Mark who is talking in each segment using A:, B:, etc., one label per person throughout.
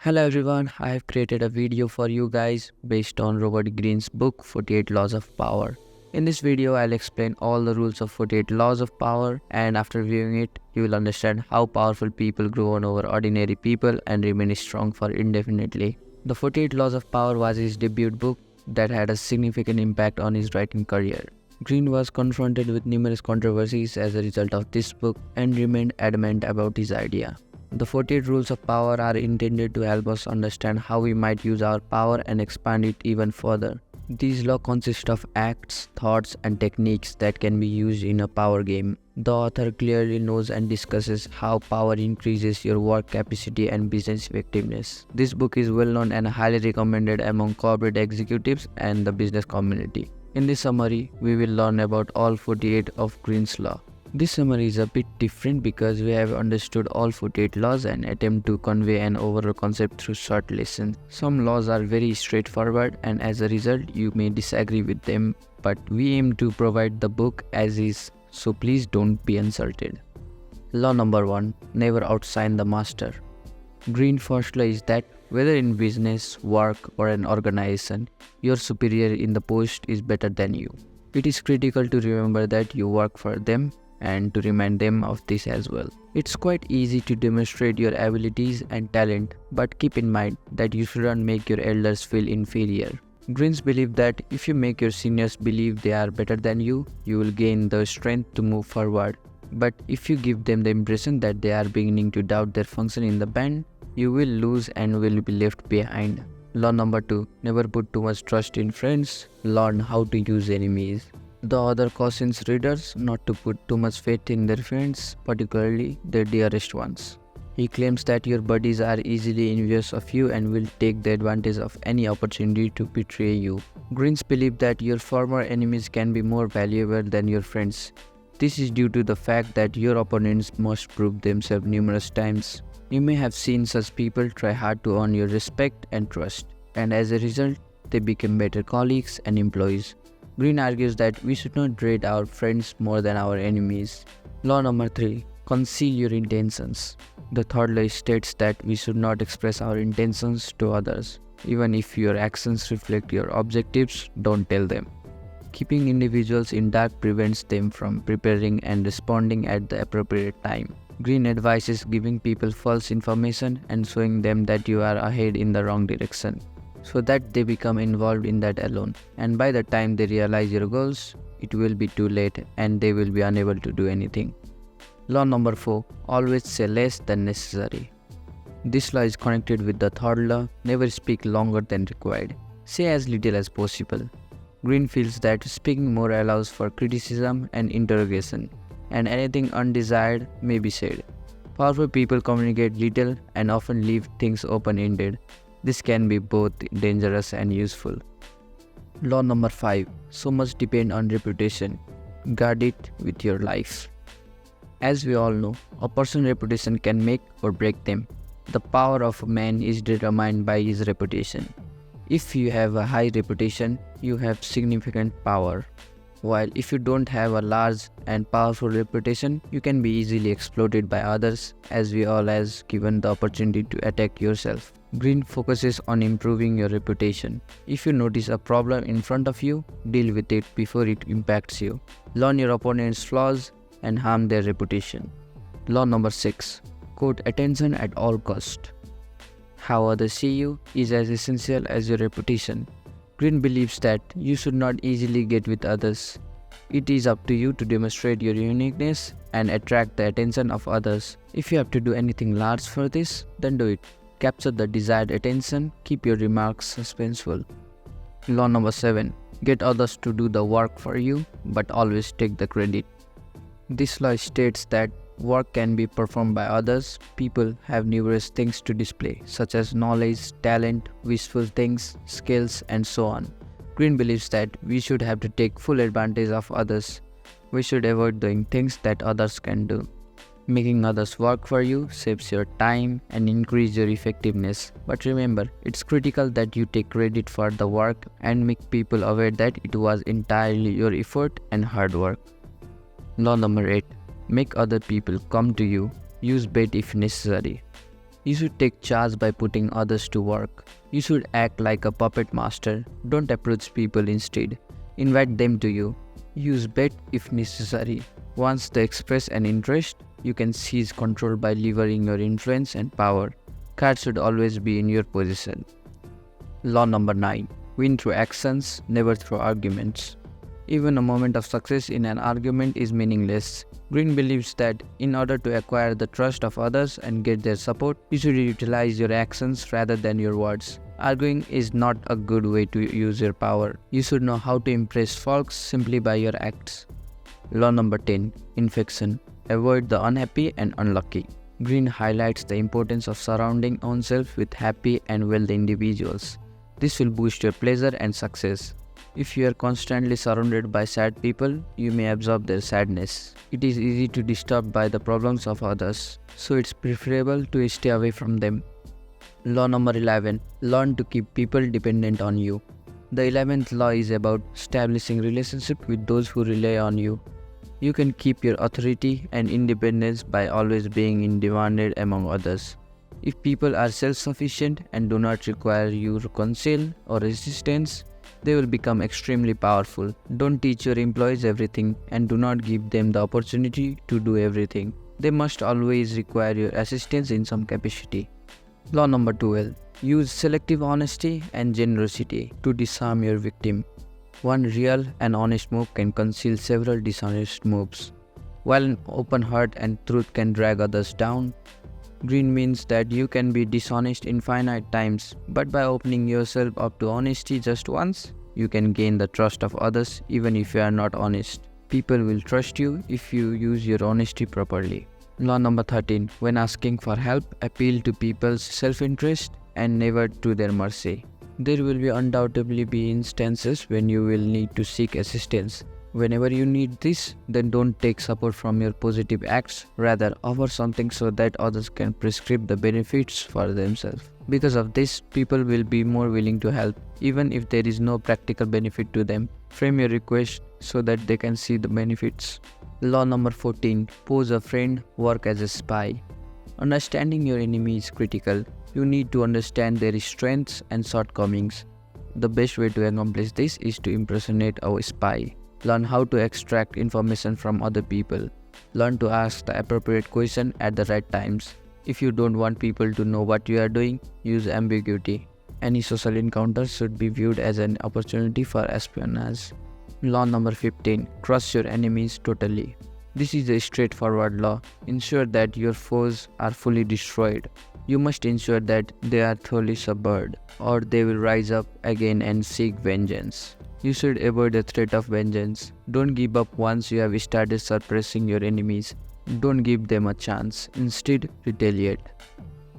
A: Hello everyone, I have created a video for you guys based on Robert Greene's book 48 Laws of Power. In this video, I'll explain all the rules of 48 Laws of Power, and after viewing it, you will understand how powerful people grow on over ordinary people and remain strong for indefinitely. The 48 Laws of Power was his debut book that had a significant impact on his writing career. Greene was confronted with numerous controversies as a result of this book and remained adamant about his idea. The 48 rules of power are intended to help us understand how we might use our power and expand it even further. These laws consist of acts, thoughts, and techniques that can be used in a power game. The author clearly knows and discusses how power increases your work capacity and business effectiveness. This book is well known and highly recommended among corporate executives and the business community. In this summary, we will learn about all 48 of Greene's law. This summary is a bit different because we have understood all 48 laws and attempt to convey an overall concept through short lessons. Some laws are very straightforward and as a result you may disagree with them, but we aim to provide the book as is, so please don't be insulted. Law number 1. Never outshine the master. Greene's first law is that whether in business, work or an organization, your superior in the post is better than you. It is critical to remember that you work for them and to remind them of this as well. It's quite easy to demonstrate your abilities and talent, but keep in mind that you shouldn't make your elders feel inferior. Greens believe that if you make your seniors believe they are better than you will gain the strength to move forward. But if you give them the impression that they are beginning to doubt their function in the band, you will lose and will be left behind. Law number 2. Never put too much trust in friends. Learn how to use enemies. The author cautions readers not to put too much faith in their friends, particularly their dearest ones. He claims that your buddies are easily envious of you and will take the advantage of any opportunity to betray you. Greens believe that your former enemies can be more valuable than your friends. This is due to the fact that your opponents must prove themselves numerous times. You may have seen such people try hard to earn your respect and trust, and as a result, they become better colleagues and employees. Greene argues that we should not dread our friends more than our enemies. Law number 3. Conceal your intentions. The third law states that we should not express our intentions to others. Even if your actions reflect your objectives, don't tell them. Keeping individuals in dark prevents them from preparing and responding at the appropriate time. Greene advises giving people false information and showing them that you are ahead in the wrong direction, so that they become involved in that alone, and by the time they realize your goals, it will be too late and they will be unable to do anything. Law number 4. Always say less than necessary. This law is connected with the third law, never speak longer than required. Say as little as possible. Greene feels that speaking more allows for criticism and interrogation, and anything undesired may be said. Powerful people communicate little and often leave things open-ended. This can be both dangerous and useful. Law number 5. So much depends on reputation. Guard it with your life. As we all know, a person's reputation can make or break them. The power of a man is determined by his reputation. If you have a high reputation, you have significant power. While if you don't have a large and powerful reputation, you can be easily exploited by others, as we all has given the opportunity to attack yourself. Greene focuses on improving your reputation. If you notice a problem in front of you, deal with it before it impacts you. Learn your opponent's flaws and harm their reputation. Law number 6. Quote attention at all cost. How others see you is as essential as your reputation. Greene believes that you should not easily get with others. It is up to you to demonstrate your uniqueness and attract the attention of others. If you have to do anything large for this, then do it. Capture the desired attention, keep your remarks suspenseful. Law number 7. Get others to do the work for you, but always take the credit. This law states that work can be performed by others. People have numerous things to display, such as knowledge, talent, wishful things, skills, and so on. Greene believes that we should have to take full advantage of others. We should avoid doing things that others can do. Making others work for you saves your time and increases your effectiveness. But remember, it's critical that you take credit for the work and make people aware that it was entirely your effort and hard work. Law number 8. Make other people come to you. Use bait if necessary. You should take charge by putting others to work. You should act like a puppet master. Don't approach people instead. Invite them to you. Use bet if necessary. Once they express an interest, you can seize control by levering your influence and power. Cards should always be in your possession. Law number 9. Win through actions, never through arguments. Even a moment of success in an argument is meaningless. Greene believes that in order to acquire the trust of others and get their support, you should utilize your actions rather than your words. Arguing is not a good way to use your power. You should know how to impress folks simply by your acts. Law number 10. Infection. Avoid the unhappy and unlucky. Greene highlights the importance of surrounding oneself with happy and wealthy individuals. This will boost your pleasure and success. If you are constantly surrounded by sad people, you may absorb their sadness. It is easy to be disturbed by the problems of others, so it's preferable to stay away from them. Law number 11. Learn to keep people dependent on you. The 11th law is about establishing relationship with those who rely on you. You can keep your authority and independence by always being in demand among others. If people are self-sufficient and do not require your counsel or assistance, they will become extremely powerful. Don't teach your employees everything and do not give them the opportunity to do everything. They must always require your assistance in some capacity. Law number 12. Use selective honesty and generosity to disarm your victim. One real and honest move can conceal several dishonest moves. While an open heart and truth can drag others down, Greene means that you can be dishonest infinite times, but by opening yourself up to honesty just once, you can gain the trust of others even if you are not honest. People will trust you if you use your honesty properly. Law number 13. When asking for help, appeal to people's self-interest and never to their mercy. There will undoubtedly be instances when you will need to seek assistance. Whenever you need this, then don't take support from your positive acts, rather offer something so that others can prescribe the benefits for themselves. Because of this, people will be more willing to help, even if there is no practical benefit to them. Frame your request so that they can see the benefits. Law number 14. Pose a friend, work as a spy. Understanding your enemy is critical. You need to understand their strengths and shortcomings. The best way to accomplish this is to impersonate a spy. Learn how to extract information from other people. Learn to ask the appropriate question at the right times. If you don't want people to know what you are doing, use ambiguity. Any social encounter should be viewed as an opportunity for espionage. Law number 15. Trust your enemies totally. This is a straightforward law. Ensure that your foes are fully destroyed. You must ensure that they are thoroughly subdued, or they will rise up again and seek vengeance. You should avoid the threat of vengeance. Don't give up once you have started suppressing your enemies. Don't give them a chance. Instead, retaliate.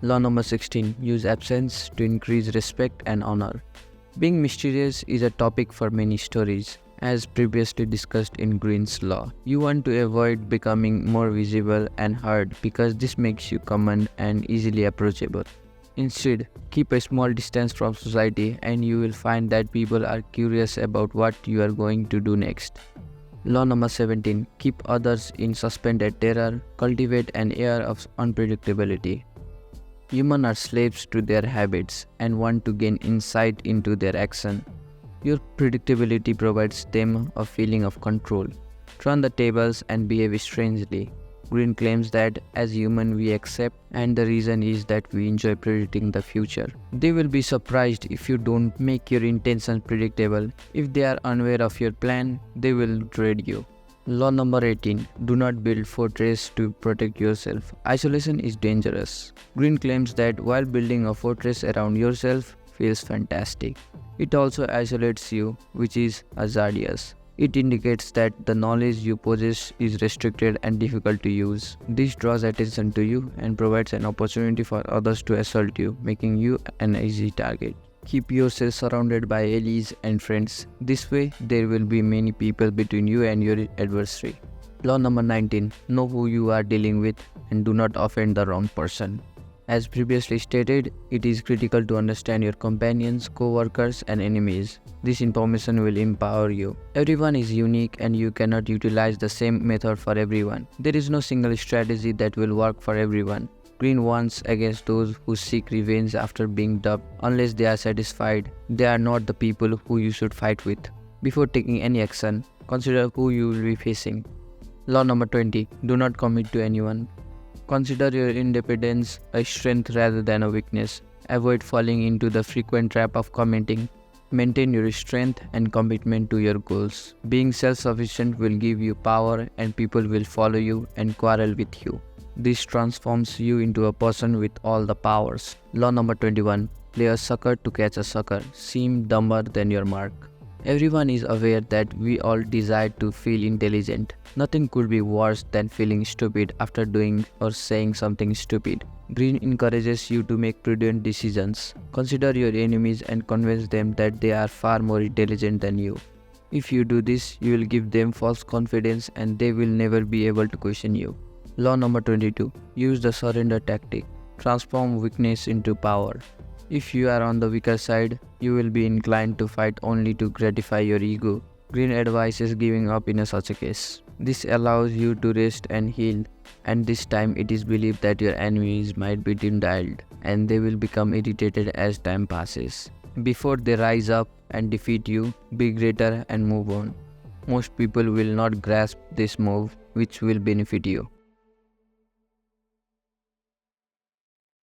A: Law number 16. Use absence to increase respect and honor. Being mysterious is a topic for many stories, as previously discussed in Greene's law. You want to avoid becoming more visible and heard because this makes you common and easily approachable. Instead, keep a small distance from society and you will find that people are curious about what you are going to do next. Law number 17. Keep others in suspended terror. Cultivate an air of unpredictability. Humans are slaves to their habits and want to gain insight into their action. Your predictability provides them a feeling of control. Turn the tables and behave strangely. Greene claims that as humans we accept, and the reason is that we enjoy predicting the future. They will be surprised if you don't make your intentions predictable. If they are unaware of your plan, they will dread you. Law number 18. Do not build fortress to protect yourself. Isolation is dangerous. Greene claims that while building a fortress around yourself feels fantastic, it also isolates you, which is hazardous. It indicates that the knowledge you possess is restricted and difficult to use. This draws attention to you and provides an opportunity for others to assault you, making you an easy target. Keep yourself surrounded by allies and friends. This way, there will be many people between you and your adversary. Law number 19. Know who you are dealing with and do not offend the wrong person. As previously stated, it is critical to understand your companions, co-workers, and enemies. This information will empower you. Everyone is unique and you cannot utilize the same method for everyone. There is no single strategy that will work for everyone. Greene warns against those who seek revenge after being dubbed. Unless they are satisfied, they are not the people who you should fight with. Before taking any action, consider who you will be facing. Law number 20. Do not commit to anyone. Consider your independence a strength rather than a weakness. Avoid falling into the frequent trap of committing. Maintain your strength and commitment to your goals. Being self-sufficient will give you power and people will follow you and quarrel with you. This transforms you into a person with all the powers. Law number 21. Play a sucker to catch a sucker. Seem dumber than your mark. Everyone is aware that we all desire to feel intelligent. Nothing could be worse than feeling stupid after doing or saying something stupid. Greene encourages you to make prudent decisions. Consider your enemies and convince them that they are far more intelligent than you. If you do this, you will give them false confidence and they will never be able to question you. Law number 22. Use the surrender tactic. Transform weakness into power. If you are on the weaker side, you will be inclined to fight only to gratify your ego. Greene advises giving up in such a case. This allows you to rest and heal, and this time it is believed that your enemies might be dim-dialed, and they will become irritated as time passes. Before they rise up and defeat you, be greater and move on. Most people will not grasp this move, which will benefit you.